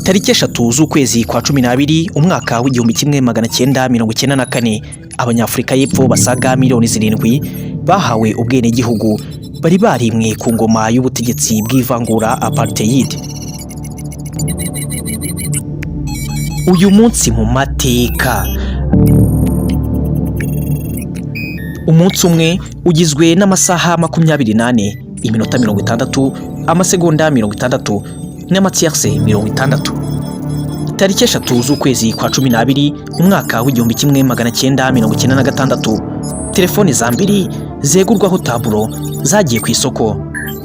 Tariki 3 z'ukwezi kwa 12 umwaka w'1994 Abanyafurika y'Epfo basaga miliyoni 7 bahawe ubwene gihugu bari barimwe ku ngoma y'ubutegetsi bw'ivangura apartheid. Uyu munsi mu mateka. Umunsi umwe ugizwe n'amasaha 28, iminota 60, amasegonda 60 n'amatiyarse 60. Tariki 3 z'ukwezi kwa 12 umwaka w'1996 telefone za mbiri zegurwaho taburo zagiye ku isoko.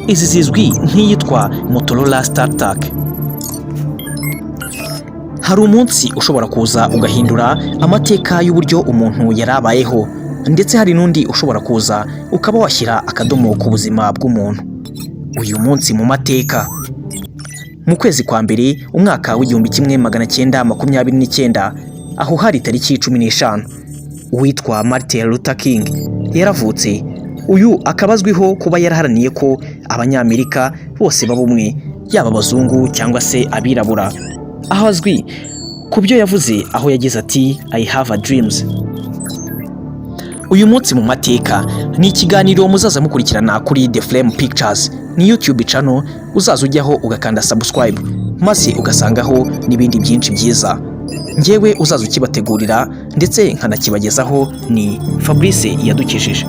Izi zizwi nk'iyitwa Motorola StarTAC. Hari umunsi ushobora kuza ugahindura amateka y'uburyo umuntu yarabayeho, ndetse hari n'undi ushobora kuza ukaba washyira akadomo ku buzima bw'umuntu. Uyu munsi mu mateka. Mu kwezi kwa mbere umwaka w'1929 aho hari tariki 15 uwitwa Martin Luther King yaravutse. Uyu akabazwiho kuba yaraharaniye ko abanyamerika bose babumwe, yaba abazungu cyangwa se abirabura. Aho azwi ku byo yavuze aho yagize ati I have a dreams. Uyu munsi mu mateka ni ikiganiro muzaza mukurikirana kuri The Flame Pictures, ni YouTube channel uzaza ujyaho ugakanda subscribe maze ugasangaho n'ibindi byinshi byiza. Ngewe uzaza ukibategurira ndetse nkanakibagezaho ni Fabrice yadukishije.